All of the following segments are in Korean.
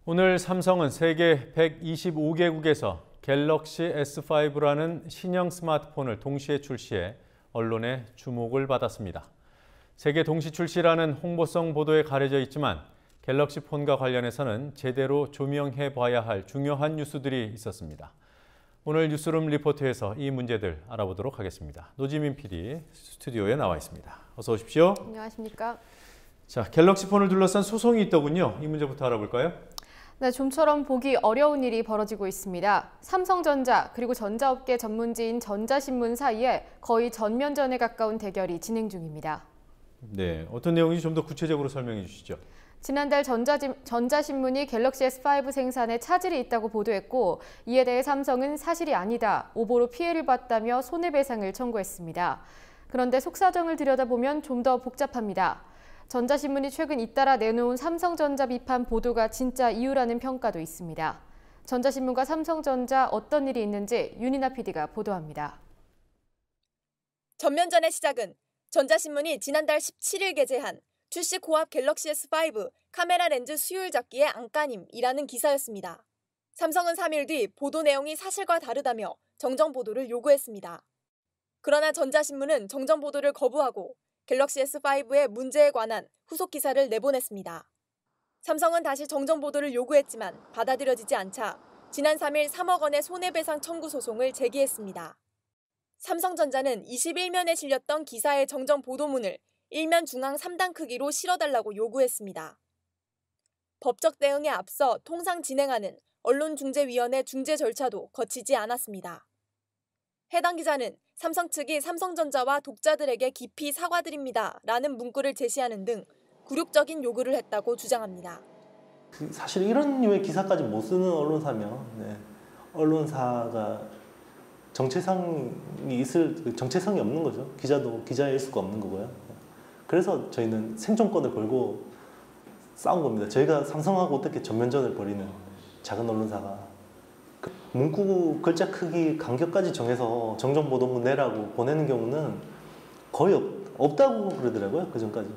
오늘 삼성은 세계 125개국에서 갤럭시 S5라는 신형 스마트폰을 동시에 출시해 언론의 주목을 받았습니다. 세계 동시 출시라는 홍보성 보도에 가려져 있지만 갤럭시 폰과 관련해서는 제대로 조명해 봐야 할 중요한 뉴스들이 있었습니다. 오늘 뉴스룸 리포트에서 이 문제들 알아보도록 하겠습니다. 노지민 PD 스튜디오에 나와 있습니다. 어서 오십시오. 안녕하십니까. 자, 갤럭시 폰을 둘러싼 소송이 있더군요. 이 문제부터 알아볼까요? 네, 좀처럼 보기 어려운 일이 벌어지고 있습니다. 삼성전자 그리고 전자업계 전문지인 전자신문 사이에 거의 전면전에 가까운 대결이 진행 중입니다. 네, 어떤 내용인지 좀 더 구체적으로 설명해 주시죠. 지난달 전자신문이 갤럭시 S5 생산에 차질이 있다고 보도했고 이에 대해 삼성은 사실이 아니다, 오보로 피해를 봤다며 손해배상을 청구했습니다. 그런데 속사정을 들여다보면 좀 더 복잡합니다. 전자신문이 최근 잇따라 내놓은 삼성전자 비판 보도가 진짜 이유라는 평가도 있습니다. 전자신문과 삼성전자 어떤 일이 있는지 윤이나 PD가 보도합니다. 전면전의 시작은 전자신문이 지난달 17일 게재한 출시 고압 갤럭시 S5 카메라 렌즈 수율 잡기의 안간힘이라는 기사였습니다. 삼성은 3일 뒤 보도 내용이 사실과 다르다며 정정 보도를 요구했습니다. 그러나 전자신문은 정정 보도를 거부하고 갤럭시 S5의 문제에 관한 후속 기사를 내보냈습니다. 삼성은 다시 정정 보도를 요구했지만 받아들여지지 않자 지난 3일 3억 원의 손해배상 청구 소송을 제기했습니다. 삼성전자는 21면에 실렸던 기사의 정정 보도문을 일면 중앙 3단 크기로 실어달라고 요구했습니다. 법적 대응에 앞서 통상 진행하는 언론중재위원회 중재 절차도 거치지 않았습니다. 해당 기자는 삼성 측이 삼성전자와 독자들에게 깊이 사과드립니다라는 문구를 제시하는 등 굴욕적인 요구를 했다고 주장합니다. 사실 이런 류의 기사까지 못 쓰는 언론사면 언론사가 정체성이 없는 거죠. 기자도 기자일 수가 없는 거고요. 그래서 저희는 생존권을 걸고 싸운 겁니다. 저희가 삼성하고 어떻게 전면전을 벌이는 작은 언론사가 문구 글자 크기 간격까지 정해서 정정 보도문 내라고 보내는 경우는 거의 없다고 그러더라고요. 그 전까지.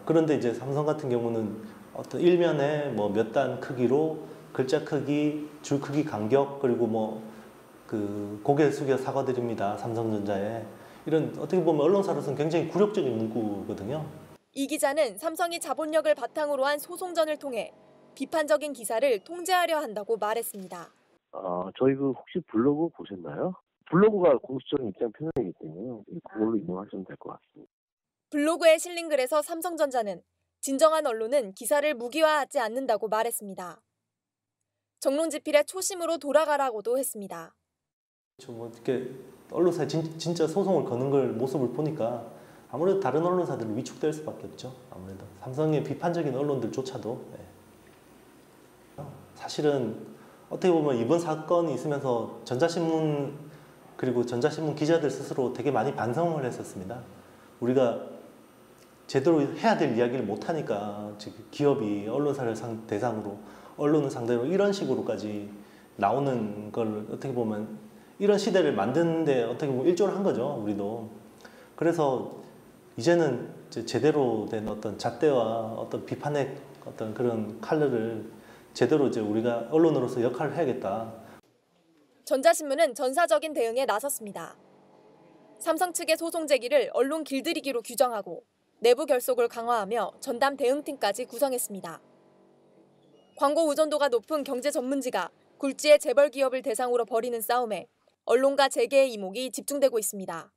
그런데 이제 삼성 같은 경우는 어떤 일면에 뭐 몇 단 크기로 글자 크기, 줄 크기 간격 그리고 고개 숙여 사과드립니다. 삼성전자에 이런 어떻게 보면 언론사로서는 굉장히 굴욕적인 문구거든요. 이 기자는 삼성이 자본력을 바탕으로 한 소송전을 통해 비판적인 기사를 통제하려 한다고 말했습니다. 저희 혹시 블로그 보셨나요? 블로그가 공식적인 입장 표명이기 때문에 그걸로 이용하시면 될 것 같습니다. 블로그에 실린 글에서 삼성전자는 진정한 언론은 기사를 무기화하지 않는다고 말했습니다. 정론지필의 초심으로 돌아가라고도 했습니다. 이렇게 언론사에 진짜 소송을 거는 걸 모습을 보니까 아무래도 다른 언론사들은 위축될 수밖에 없죠. 아무래도 삼성의 비판적인 언론들조차도 사실은 어떻게 보면 이번 사건이 있으면서 전자신문 그리고 전자신문 기자들 스스로 되게 많이 반성을 했었습니다. 우리가 제대로 해야 될 이야기를 못하니까 기업이 언론사를 대상으로 언론을 상대로 이런 식으로까지 나오는 걸 어떻게 보면 이런 시대를 만드는데 어떻게 보면 일조를 한 거죠. 우리도. 그래서 이제는 제대로 된 어떤 잣대와 어떤 비판의 어떤 그런 칼날을 제대로 우리가 언론으로서 역할을 해야겠다. 전자신문은 전사적인 대응에 나섰습니다. 삼성 측의 소송 제기를 언론 길들이기로 규정하고 내부 결속을 강화하며 전담 대응팀까지 구성했습니다. 광고 의존도가 높은 경제 전문지가 굴지의 재벌 기업을 대상으로 벌이는 싸움에 언론과 재계의 이목이 집중되고 있습니다.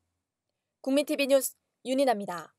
국민TV 뉴스 윤이나입니다.